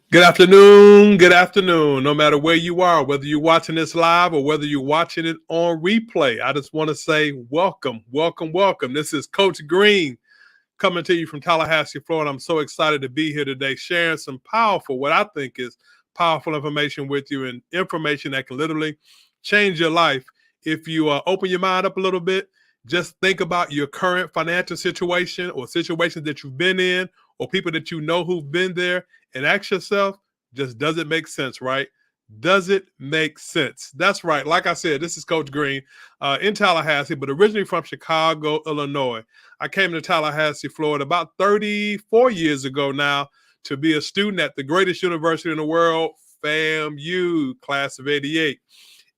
Good afternoon. Good afternoon. No matter where you are, whether you're watching this live or whether you're watching it on replay, I just want to say welcome, welcome, welcome. This is Coach Green coming to you from Tallahassee, Florida. I'm so excited to be here today, sharing some powerful, what I think is powerful information with you, and information that can literally change your life. If you open your mind up a little bit, just think about your current financial situation or situations that you've been in or people that you know who've been there, and ask yourself, just does it make sense, right? Does it make sense? That's right. Like I said, this is Coach Green in Tallahassee, but originally from Chicago, Illinois. I came to Tallahassee, Florida about 34 years ago now to be a student at the greatest university in the world, FAMU, class of 88.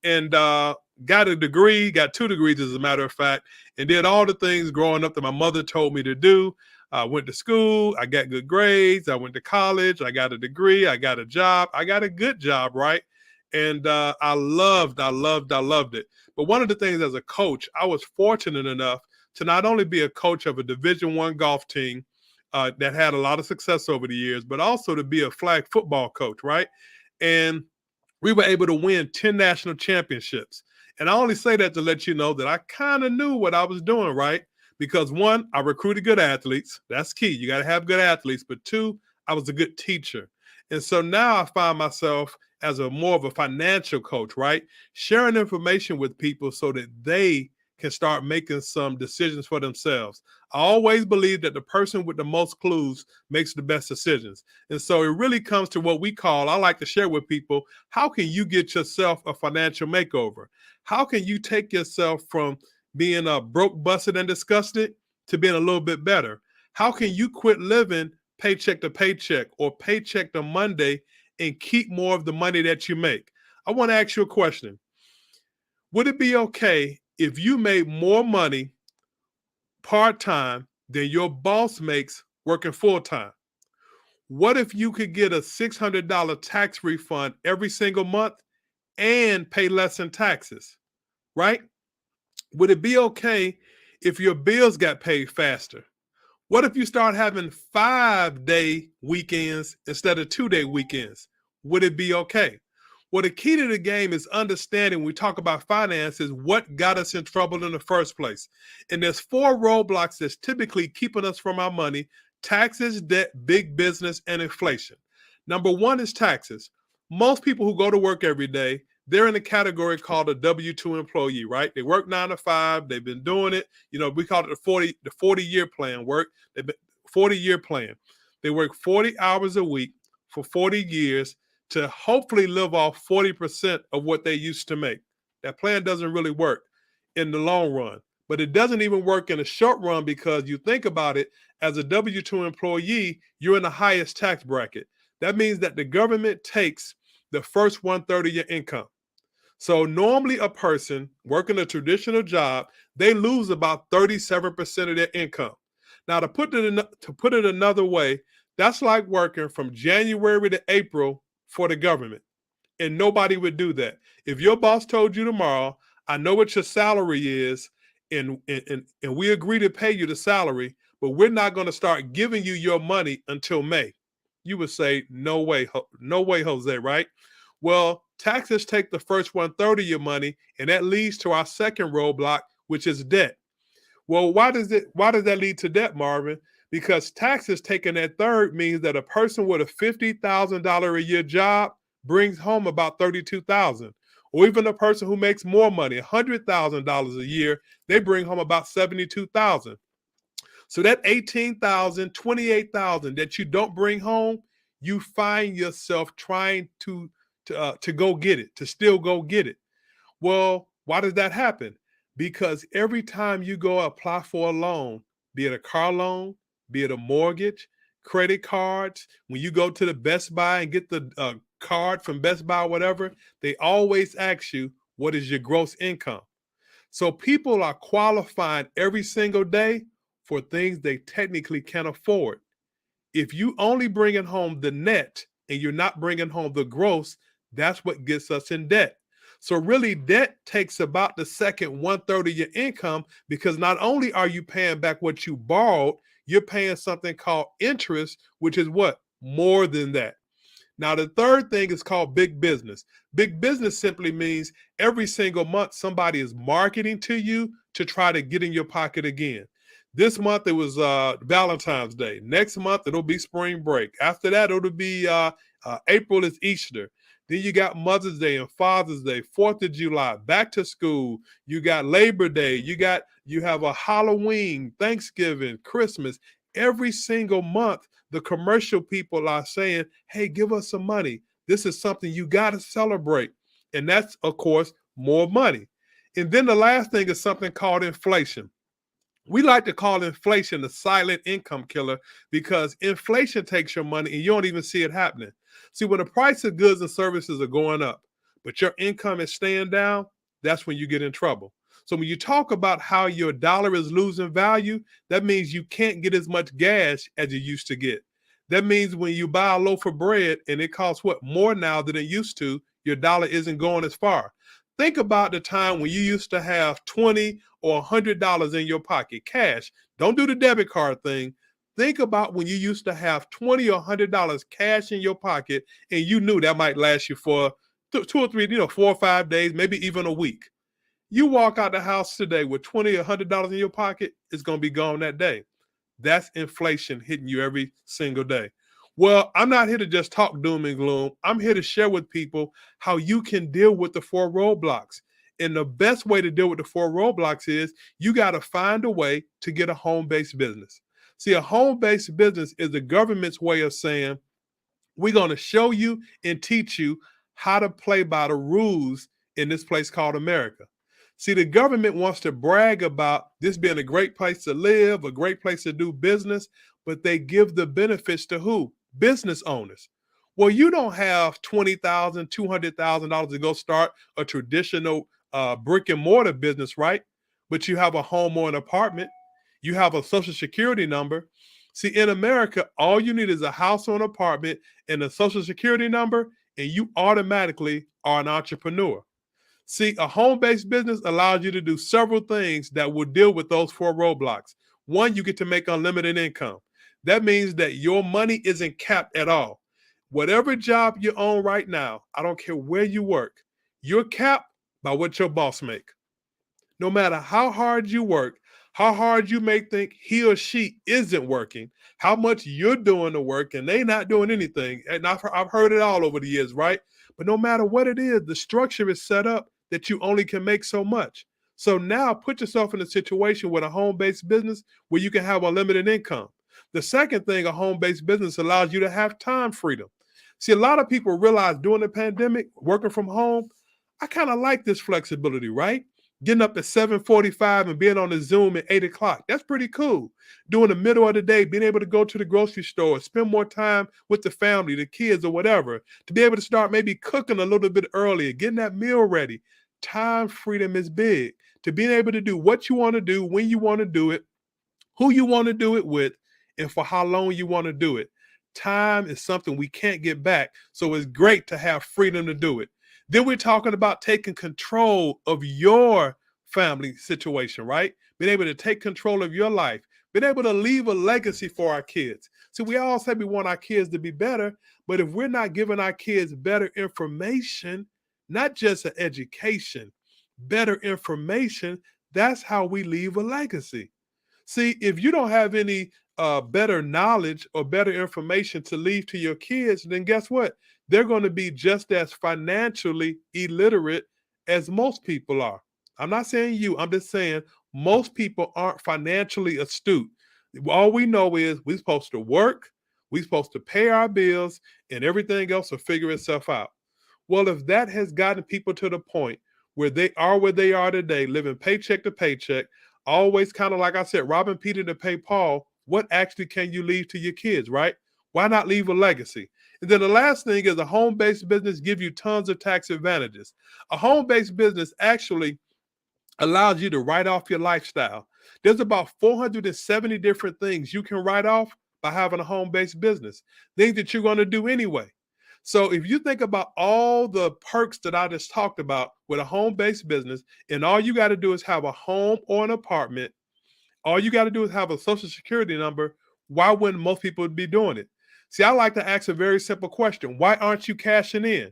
And got a degree, got 2 degrees as a matter of fact, and did all the things growing up that my mother told me to do. I went to school, I got good grades, I went to college, I got a degree, I got a job, I got a good job, right? And I loved it. But one of the things as a coach, I was fortunate enough to not only be a coach of a Division I golf team that had a lot of success over the years, but also to be a flag football coach, right? And we were able to win 10 national championships. And I only say that to let you know that I kind of knew what I was doing, right? Because one, I recruited good athletes. That's key. You got to have good athletes. But two, I was a good teacher. And so now I find myself as a more of a financial coach, right? Sharing information with people so that they can start making some decisions for themselves. I always believe that the person with the most clues makes the best decisions. And so it really comes to what we call, I like to share with people, how can you get yourself a financial makeover? How can you take yourself from being broke, busted, and disgusted to being a little bit better? How can you quit living paycheck to paycheck or paycheck to Monday and keep more of the money that you make? I want to ask you a question. Would it be okay if you made more money part-time than your boss makes working full-time? What if you could get a $600 tax refund every single month and pay less in taxes, right? Would it be okay if your bills got paid faster? What if you start having 5-day weekends instead of 2-day weekends? Would it be okay? Well, the key to the game is understanding when we talk about finances, what got us in trouble in the first place. And there's 4 roadblocks that's typically keeping us from our money: taxes, debt, big business, and inflation. Number one is taxes. Most people who go to work every day, they're in a category called a W-2 employee, right? They work 9 to 5. They've been doing it. We call it the 40-year plan work. They've been 40-year plan. They work 40 hours a week for 40 years to hopefully live off 40% of what they used to make. That plan doesn't really work in the long run, but it doesn't even work in the short run, because you think about it, as a W-2 employee, you're in the highest tax bracket. That means that the government takes the first 1/3 of your income. So normally a person working a traditional job, they lose about 37% of their income. Now to put it another way, that's like working from January to April for the government. And nobody would do that. If your boss told you tomorrow, I know what your salary is, and we agree to pay you the salary, but we're not going to start giving you your money until May. You would say, no way, no way, Jose, right? Well, taxes take the first 1/3 of your money, and that leads to our second roadblock, which is debt. Well, why does that lead to debt, Marvin? Because taxes taking that third means that a person with a $50,000 a year job brings home about 32,000. Or even a person who makes more money, $100,000 a year, they bring home about 72,000. So that 18,000, 28,000 that you don't bring home, you find yourself trying to go get it, to still go get it. Well, why does that happen? Because every time you go apply for a loan, be it a car loan, be it a mortgage, credit cards, when you go to the Best Buy and get the card from Best Buy or whatever, they always ask you, what is your gross income? So people are qualifying every single day for things they technically can't afford. If you only bringing home the net and you're not bringing home the gross, that's what gets us in debt. So really, debt takes about the second 1/3 of your income, because not only are you paying back what you borrowed, you're paying something called interest, which is what? More than that. Now, the third thing is called big business. Big business simply means every single month somebody is marketing to you to try to get in your pocket again. This month it was Valentine's Day. Next month it'll be spring break. After that it'll be April is Easter. Then you got Mother's Day and Father's Day, 4th of July, back to school. You got Labor Day. You have a Halloween, Thanksgiving, Christmas. Every single month, the commercial people are saying, hey, give us some money. This is something you got to celebrate. And that's, of course, more money. And then the last thing is something called inflation. We like to call inflation the silent income killer because inflation takes your money and you don't even see it happening. See, when the price of goods and services are going up, but your income is staying down, that's when you get in trouble. So when you talk about how your dollar is losing value, that means you can't get as much gas as you used to get. That means when you buy a loaf of bread and it costs more now than it used to, your dollar isn't going as far. Think about the time when you used to have $20 or $100 in your pocket, cash. Don't do the debit card thing. Think about when you used to have $20 or $100 cash in your pocket and you knew that might last you for 2 or 3, 4 or 5 days, maybe even a week. You walk out the house today with $20 or $100 in your pocket, it's going to be gone that day. That's inflation hitting you every single day. Well, I'm not here to just talk doom and gloom. I'm here to share with people how you can deal with the 4 roadblocks. And the best way to deal with the 4 roadblocks is you got to find a way to get a home-based business. See, a home-based business is the government's way of saying, we're going to show you and teach you how to play by the rules in this place called America. See, the government wants to brag about this being a great place to live, a great place to do business, but they give the benefits to who? Business owners. Well, you don't have $20,000, $200,000 to go start a traditional brick and mortar business, right? But you have a home or an apartment. You have a social security number. See, in America, all you need is a house or an apartment and a social security number, and you automatically are an entrepreneur. See, a home-based business allows you to do several things that will deal with those 4 roadblocks. One, you get to make unlimited income. That means that your money isn't capped at all. Whatever job you own right now, I don't care where you work, you're capped by what your boss makes. No matter how hard you work, how hard you may think he or she isn't working, how much you're doing the work and they not doing anything. And I've heard it all over the years, right? But no matter what it is, the structure is set up that you only can make so much. So now put yourself in a situation with a home-based business where you can have unlimited income. The second thing, a home-based business allows you to have time freedom. See, a lot of people realize during the pandemic, working from home, I kind of like this flexibility, right? Getting up at 7:45 and being on the Zoom at 8 o'clock. That's pretty cool. During the middle of the day, being able to go to the grocery store, spend more time with the family, the kids, or whatever, to be able to start maybe cooking a little bit earlier, getting that meal ready. Time freedom is big. To being able to do what you want to do, when you want to do it, who you want to do it with, and for how long you want to do it. Time is something we can't get back. So it's great to have freedom to do it. Then we're talking about taking control of your family situation, right? Being able to take control of your life, being able to leave a legacy for our kids. So we all say we want our kids to be better, but if we're not giving our kids better information, not just an education, better information, that's how we leave a legacy. See, if you don't have any better knowledge or better information to leave to your kids, then guess what? They're going to be just as financially illiterate as most people are. I'm not saying you, I'm just saying most people aren't financially astute. All we know is we're supposed to work, we're supposed to pay our bills, and everything else will figure itself out. Well, if that has gotten people to the point where they are today, living paycheck to paycheck, always kind of like I said, robbing Peter to pay Paul, what actually can you leave to your kids, right? Why not leave a legacy? And then the last thing is a home-based business give you tons of tax advantages. A home-based business actually allows you to write off your lifestyle. There's about 470 different things you can write off by having a home-based business, things that you're going to do anyway. So if you think about all the perks that I just talked about with a home-based business, and all you got to do is have a home or an apartment, all you got to do is have a social security number, why wouldn't most people be doing it? See, I like to ask a very simple question. Why aren't you cashing in?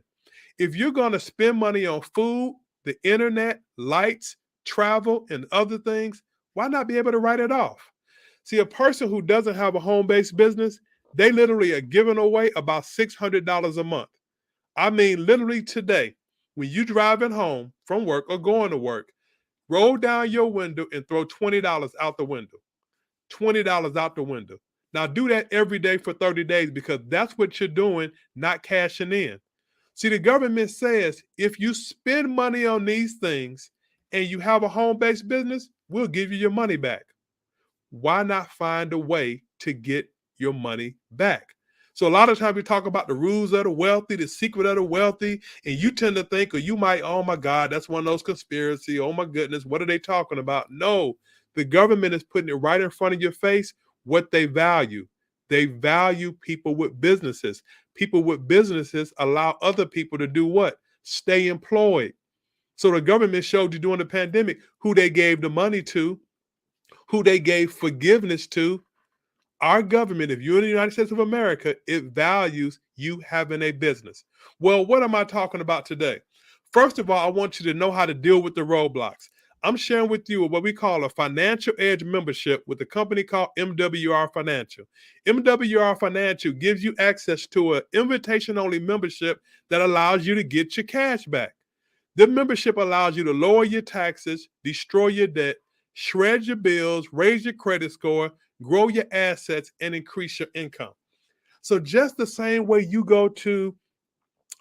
If you're going to spend money on food, the internet, lights, travel, and other things, why not be able to write it off? See, a person who doesn't have a home-based business, they literally are giving away about $600 a month. I mean, literally today, when you driving home from work or going to work, roll down your window and throw $20 out the window. $20 out the window. Now do that every day for 30 days because that's what you're doing, not cashing in. See, the government says if you spend money on these things and you have a home-based business, we'll give you your money back. Why not find a way to get your money back? So a lot of times we talk about the rules of the wealthy, the secret of the wealthy, and you tend to think, or you might, oh my God, that's one of those conspiracy. Oh my goodness, what are they talking about? No, the government is putting it right in front of your face what they value. They value people with businesses. People with businesses allow other people to do what? Stay employed. So the government showed you during the pandemic who they gave the money to, who they gave forgiveness to. Our government, if you're in the United States of America, it values you having a business. Well, what am I talking about today? First of all, I want you to know how to deal with the roadblocks. I'm sharing with you what we call a financial edge membership with a company called MWR Financial. MWR Financial gives you access to an invitation-only membership that allows you to get your cash back. The membership allows you to lower your taxes, destroy your debt, shred your bills, raise your credit score, grow your assets, and increase your income. So just the same way you go to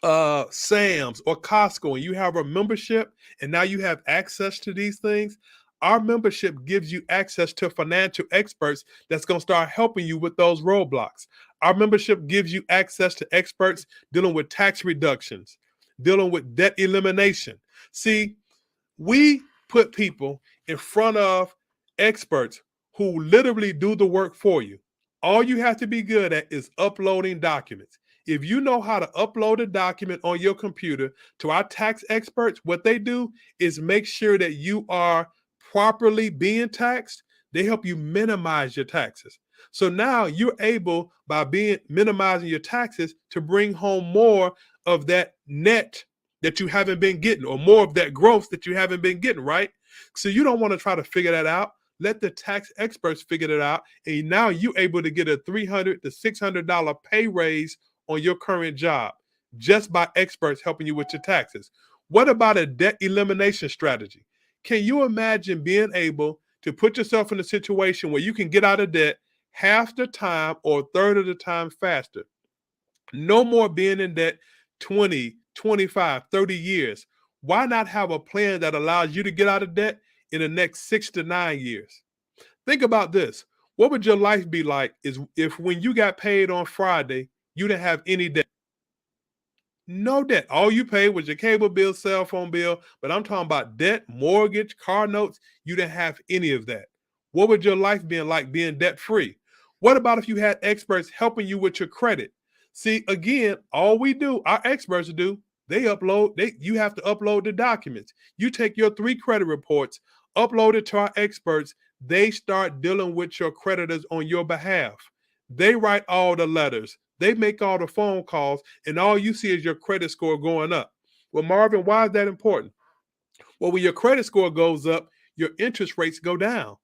Sam's or Costco and you have a membership and now you have access to these things, our membership gives you access to financial experts that's going to start helping you with those roadblocks. Our membership gives you access to experts dealing with tax reductions, dealing with debt elimination. See, we put people in front of experts who literally do the work for you. All you have to be good at is uploading documents. If you know how to upload a document on your computer to our tax experts, what they do is make sure that you are properly being taxed. They help you minimize your taxes. So now you're able, by minimizing your taxes, to bring home more of that net that you haven't been getting, or more of that growth that you haven't been getting, right? So you don't want to try to figure that out. Let the tax experts figure it out. And now you're able to get a $300 to $600 pay raise on your current job just by experts helping you with your taxes. What about a debt elimination strategy? Can you imagine being able to put yourself in a situation where you can get out of debt half the time or a third of the time faster? No more being in debt 20, 25, 30 years. Why not have a plan that allows you to get out of debt in the next 6 to 9 years? Think about this. What would your life be like if when you got paid on Friday, you didn't have any debt? No debt. All you paid was your cable bill, cell phone bill, but I'm talking about debt, mortgage, car notes. You didn't have any of that. What would your life be like being debt free? What about if you had experts helping you with your credit? See, again, all we do, our experts do, you have to upload the documents. You take your 3 credit reports, upload it to our experts. They start dealing with your creditors on your behalf. They write all the letters. They make all the phone calls, and all you see is your credit score going up. Well, Marvin, why is that important? Well, when your credit score goes up, your interest rates go down.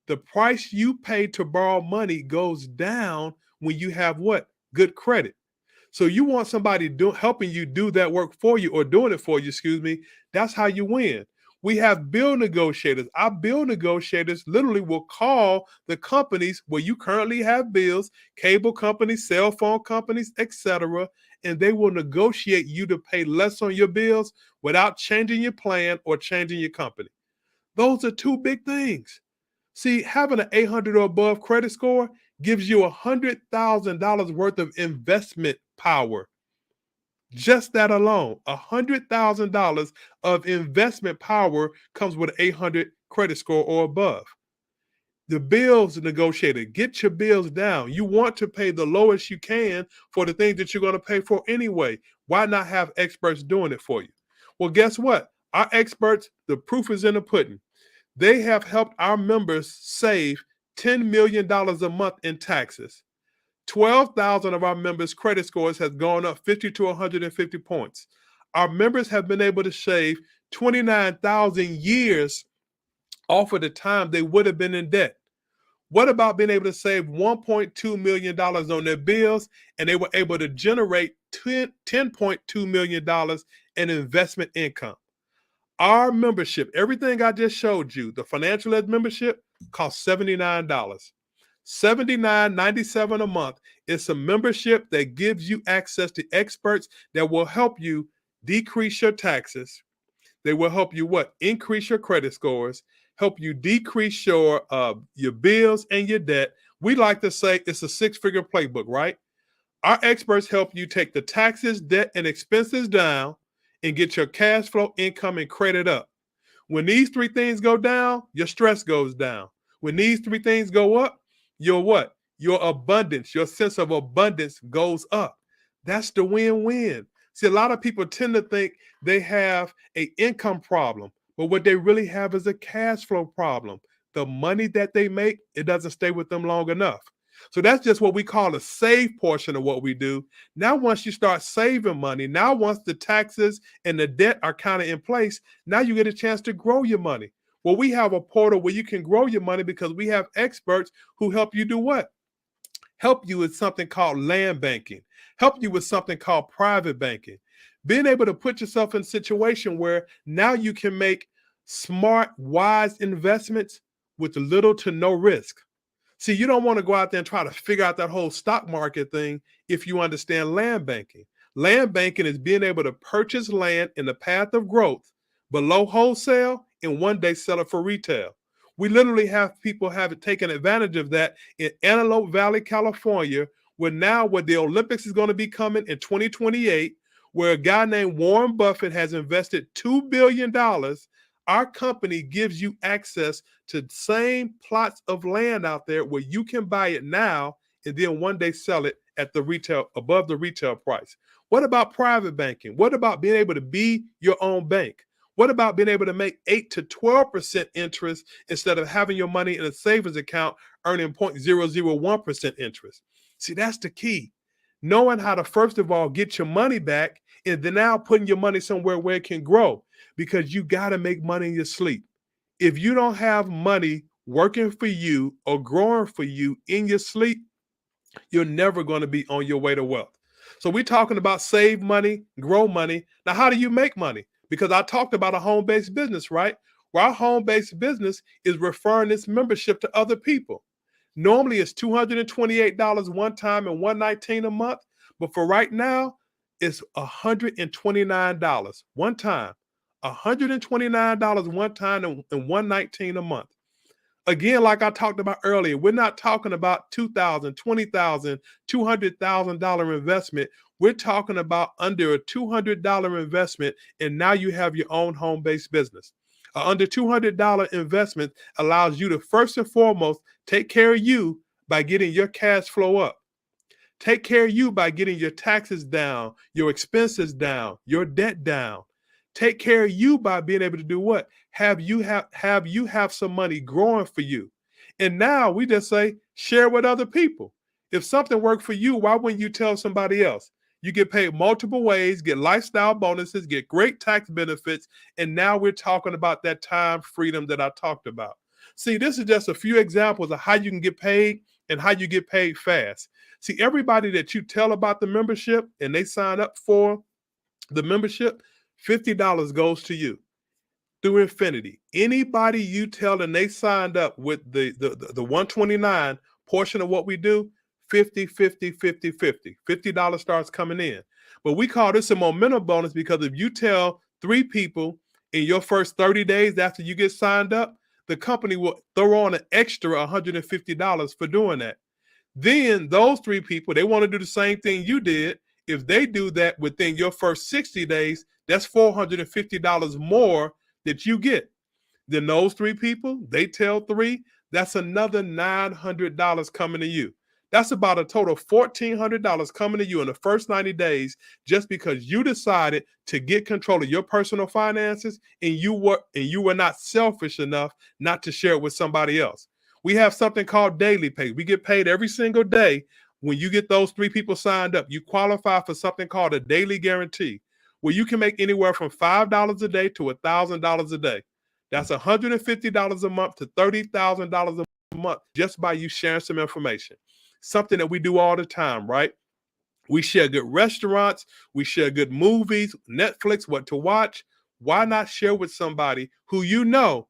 The price you pay to borrow money goes down when you have what? Good credit. So you want somebody helping you do that work for you, or doing it for you, excuse me. That's how you win. We have bill negotiators. Our bill negotiators literally will call the companies where you currently have bills, cable companies, cell phone companies, etc., and they will negotiate you to pay less on your bills without changing your plan or changing your company. Those are 2 big things. See, having an 800 or above credit score gives you $100,000 worth of investment power. Just that alone, $100,000 of investment power comes with an 800 credit score or above. The bills negotiator, get your bills down. You want to pay the lowest you can for the things that you're going to pay for anyway. Why not have experts doing it for you? Well, guess what? Our experts, the proof is in the pudding. They have helped our members save $10 million a month in taxes. 12,000 of our members' credit scores has gone up 50 to 150 points. Our members have been able to shave 29,000 years off of the time they would have been in debt. What about being able to save $1.2 million on their bills, and they were able to generate $10.2 million in investment income? Our membership, everything I just showed you, the financial ed membership costs $79. $79.97 a month. It's a membership that gives you access to experts that will help you decrease your taxes. They will help you what? Increase your credit scores, help you decrease your bills and your debt. We like to say it's a six-figure playbook, right? Our experts help you take the taxes, debt, and expenses down and get your cash flow, income, and credit up. When these three things go down, your stress goes down. When these three things go up, your what? Your abundance, your sense of abundance goes up. That's the win-win. See, a lot of people tend to think they have an income problem, but what they really have is a cash flow problem. The money that they make, it doesn't stay with them long enough. So that's just what we call the save portion of what we do. Now, once you start saving money, now once the taxes and the debt are kind of in place, now you get a chance to grow your money. Well, we have a portal where you can grow your money because we have experts who help you do what? Help you with something called land banking, help you with something called private banking. Being able to put yourself in a situation where now you can make smart, wise investments with little to no risk. See, you don't want to go out there and try to figure out that whole stock market thing if you understand land banking. Land banking is being able to purchase land in the path of growth below wholesale and one day sell it for retail. We literally have people taken advantage of that in Antelope Valley, California, where the Olympics is going to be coming in 2028, where a guy named Warren Buffett has invested $2 billion. Our company gives you access to the same plots of land out there where you can buy it now and then one day sell it at the retail, above the retail price. What about private banking? What about being able to be your own bank? What about being able to make 8 to 12% interest instead of having your money in a savings account earning 0.001% interest? See, that's the key. Knowing how to, first of all, get your money back and then now putting your money somewhere where it can grow, because you got to make money in your sleep. If you don't have money working for you or growing for you in your sleep, you're never going to be on your way to wealth. So we're talking about save money, grow money. Now, how do you make money? Because I talked about a home-based business, right? Where our home-based business is referring this membership to other people. Normally, it's $228 one time and $119 a month. But for right now, it's $129 one time. $129 one time and $119 a month. Again, like I talked about earlier, we're not talking about $2,000, $20,000, $200,000 investment. We're talking about under a $200 investment, and now you have your own home-based business. Under $200 investment allows you to first and foremost take care of you by getting your cash flow up. Take care of you by getting your taxes down, your expenses down, your debt down. Take care of you by being able to do what? Have you have some money growing for you. And now we just say, share with other people. If something worked for you, why wouldn't you tell somebody else? You get paid multiple ways, get lifestyle bonuses, get great tax benefits, and now we're talking about that time freedom that I talked about. See, this is just a few examples of how you can get paid and how you get paid fast. See, everybody that you tell about the membership and they sign up for the membership, $50 goes to you through infinity. Anybody you tell and they signed up with the 129 portion of what we do, 50, 50, 50, 50. $50 starts coming in. But we call this a momentum bonus because if you tell 3 people in your first 30 days after you get signed up, the company will throw on an extra $150 for doing that. Then those 3 people, they want to do the same thing you did. If they do that within your first 60 days, that's $450 more that you get. Then those 3 people, they tell 3, that's another $900 coming to you. That's about a total of $1,400 coming to you in the first 90 days just because you decided to get control of your personal finances and you were not selfish enough not to share it with somebody else. We have something called daily pay. We get paid every single day When you get those 3 people signed up, you qualify for something called a daily guarantee, where you can make anywhere from $5 a day to $1,000 a day. That's $150 a month to $30,000 a month just by you sharing some information. Something that we do all the time, right? We share good restaurants, we share good movies, Netflix, what to watch. Why not share with somebody who you know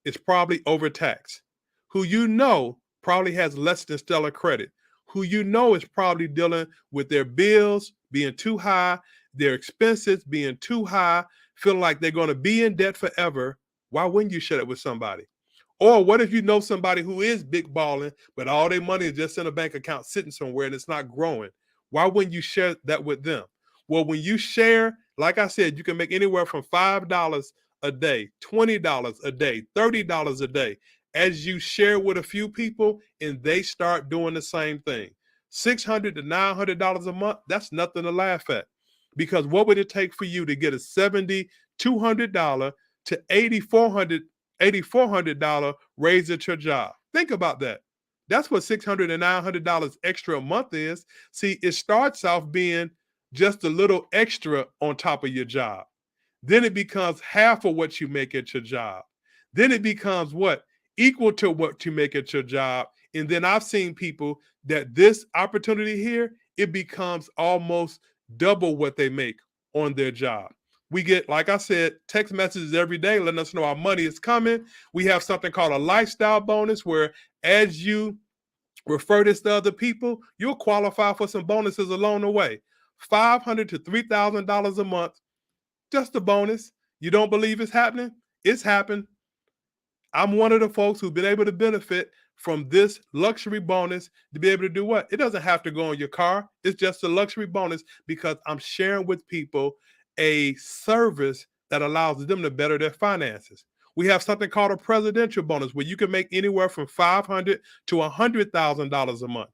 is probably overtaxed, who you know probably has less than stellar credit, who you know is probably dealing with their bills being too high, their expenses being too high, feeling like they're going to be in debt forever? Why wouldn't you share it with somebody? Or what if you know somebody who is big balling, but all their money is just in a bank account sitting somewhere and it's not growing? Why wouldn't you share that with them? Well, when you share, like I said, you can make anywhere from $5 a day, $20 a day, $30 a day, as you share with a few people and they start doing the same thing. $600 to $900 a month, that's nothing to laugh at. Because what would it take for you to get a $7,200 to $8,400 raise at your job? Think about that. That's what $600 and $900 extra a month is. See, it starts off being just a little extra on top of your job. Then it becomes half of what you make at your job. Then it becomes what? Equal to what you make at your job. And then I've seen people that this opportunity here, it becomes almost double what they make on their job. We get, like I said, text messages every day letting us know our money is coming. We have something called a lifestyle bonus where as you refer this to other people, you'll qualify for some bonuses along the way. $500 to $3,000 a month, just a bonus. You don't believe it's happening? It's happened. I'm one of the folks who've been able to benefit from this luxury bonus to be able to do what? It doesn't have to go on your car. It's just a luxury bonus because I'm sharing with people a service that allows them to better their finances. We have something called a presidential bonus where you can make anywhere from $500 to $100,000 a month.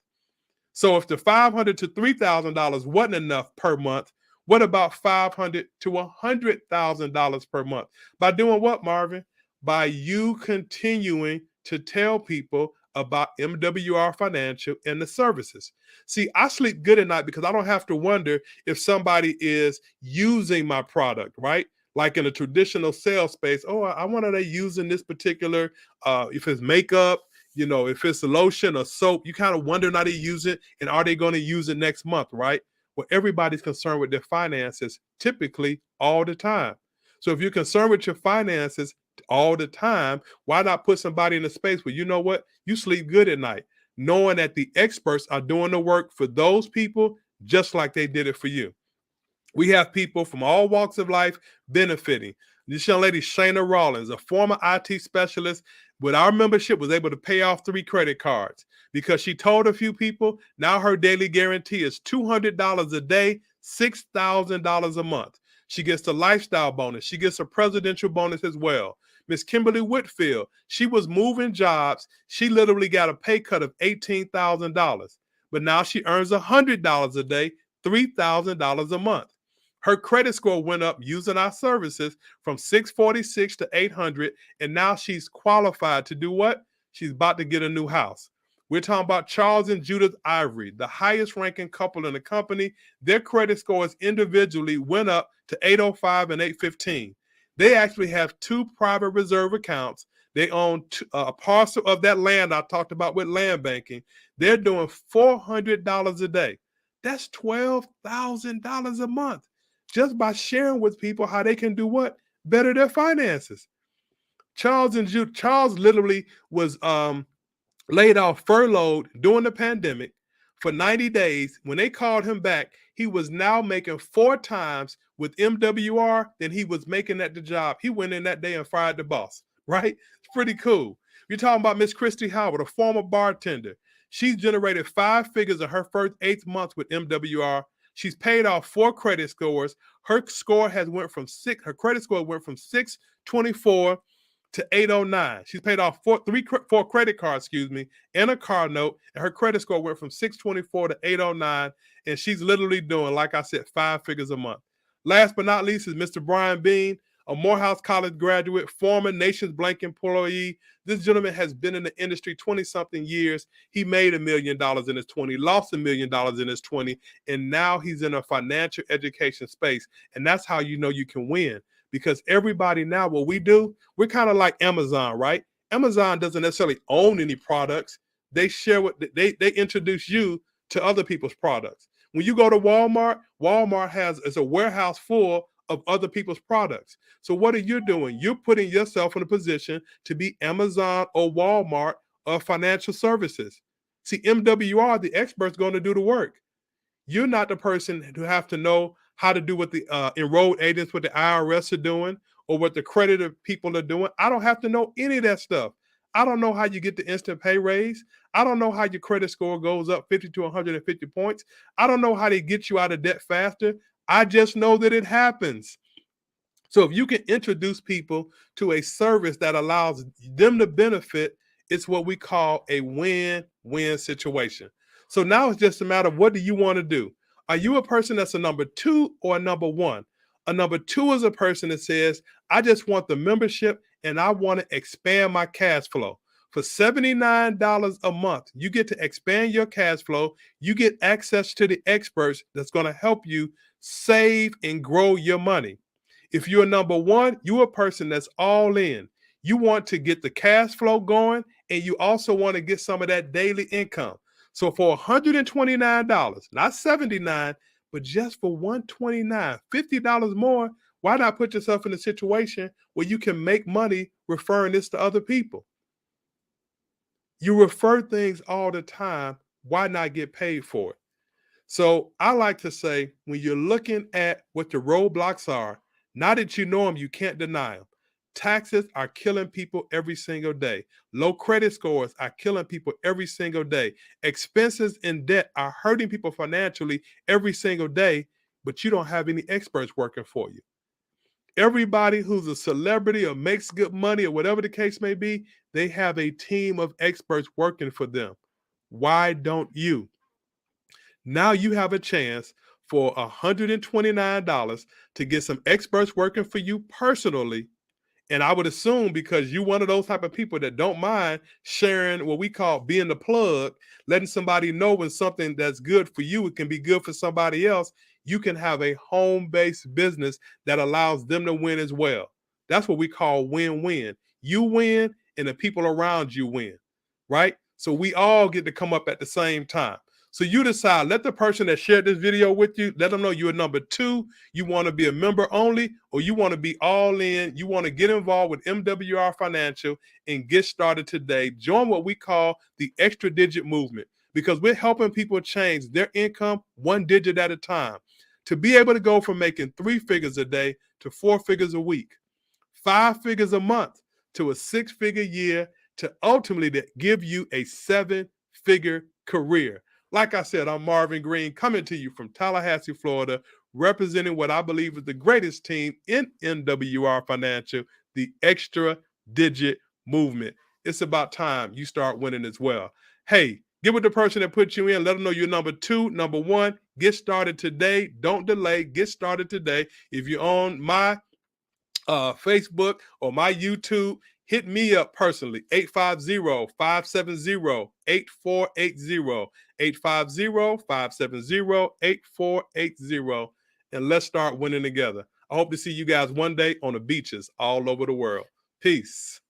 So if the $500 to $3,000 wasn't enough per month, what about $500 to $100,000 per month? By doing what, Marvin? By you continuing to tell people about MWR Financial and the services. See, I sleep good at night because I don't have to wonder if somebody is using my product, right? Like in a traditional sales space, oh, I wonder they using this particular, if it's makeup, you know, if it's a lotion or soap, you kind of wonder how they use it and are they going to use it next month, right? Well, everybody's concerned with their finances typically all the time. So if you're concerned with your finances all the time, why not put somebody in a space where, you know what, you sleep good at night, knowing that the experts are doing the work for those people just like they did it for you. We have people from all walks of life benefiting. This young lady, Shayna Rollins, a former IT specialist with our membership, was able to pay off 3 credit cards because she told a few people now her daily guarantee is $200 a day, $6,000 a month. She gets the lifestyle bonus. She gets a presidential bonus as well. Miss Kimberly Whitfield, she was moving jobs. She literally got a pay cut of $18,000, but now she earns $100 a day, $3,000 a month. Her credit score went up using our services from 646 to 800, and now she's qualified to do what? She's about to get a new house. We're talking about Charles and Judith Ivory, the highest ranking couple in the company. Their credit scores individually went up to 805 and 815. They actually have 2 private reserve accounts. They own a parcel of that land I talked about with land banking. They're doing $400 a day. That's $12,000 a month just by sharing with people how they can do what? Better their finances. Charles literally was laid off, furloughed during the pandemic for 90 days. When they called him back, he was now making 4 times with MWR than he was making at the job. He went in that day and fired the boss, right? It's pretty cool. You're talking about Miss Christy Howard, a former bartender. She's generated 5 figures in her first 8 months with MWR. She's paid off 4 credit scores. Her score has went from 6. Her credit score went from 624 to 809. She's paid off 4 credit cards, and a car note, and her credit score went from 624 to 809, and she's literally doing, like I said, 5 figures a month. Last but not least is Mr. Brian Bean, a Morehouse College graduate, former Nations Blank employee. This gentleman has been in the industry 20-something years. He made $1 million in his 20, lost $1 million in his 20, and now he's in a financial education space. And that's how you know you can win. Because everybody now, what we do, we're kind of like Amazon, right? Amazon doesn't necessarily own any products. They share what they introduce you to other people's products. When you go to Walmart, Walmart is a warehouse full of other people's products. So what are you doing? You're putting yourself in a position to be Amazon or Walmart of financial services. See, MWR, the expert's going to do the work. You're not the person who have to know how to do what the enrolled agents, what the IRS are doing, or what the creditor people are doing. I don't have to know any of that stuff. I don't know how you get the instant pay raise. I don't know how your credit score goes up 50 to 150 points. I don't know how they get you out of debt faster. I just know that it happens. So if you can introduce people to a service that allows them to benefit, it's what we call a win-win situation. So now it's just a matter of what do you want to do? Are you a person that's a number 2 or a number 1? A number 2 is a person that says, I just want the membership and I want to expand my cash flow. For $79 a month, you get to expand your cash flow. You get access to the experts that's going to help you save and grow your money. If you're number 1, you're a person that's all in. You want to get the cash flow going, and you also want to get some of that daily income. So for $129, not $79, but just for $129, $50 more, why not put yourself in a situation where you can make money referring this to other people? You refer things all the time. Why not get paid for it? So I like to say, when you're looking at what the roadblocks are, now that you know them, you can't deny them. Taxes are killing people every single day. Low credit scores are killing people every single day. Expenses and debt are hurting people financially every single day, but you don't have any experts working for you. Everybody who's a celebrity or makes good money or whatever the case may be, they have a team of experts working for them. Why don't you? Now you have a chance for $129 to get some experts working for you personally. And I would assume, because you're one of those type of people that don't mind sharing what we call being the plug, letting somebody know when something that's good for you, it can be good for somebody else. You can have a home-based business that allows them to win as well. That's what we call win-win. You win and the people around you win, right? So we all get to come up at the same time. So you decide, let the person that shared this video with you, let them know you're number 2, you want to be a member only, or you want to be all in, you want to get involved with MWR Financial and get started today. Join what we call the extra digit movement, because we're helping people change their income 1 digit at a time to be able to go from making 3 figures a day to 4 figures a week, 5 figures a month to a 6-figure year, to ultimately give you a 7-figure career. Like I said, I'm Marvin Green, coming to you from Tallahassee, Florida, representing what I believe is the greatest team in MWR Financial, the Extra Digit Movement. It's about time you start winning as well. Hey, get with the person that put you in. Let them know you're number 2, number 1. Get started today. Don't delay. Get started today. If you're on my Facebook or my YouTube, hit me up personally, 850-570-8480, 850-570-8480, and let's start winning together. I hope to see you guys one day on the beaches all over the world. Peace.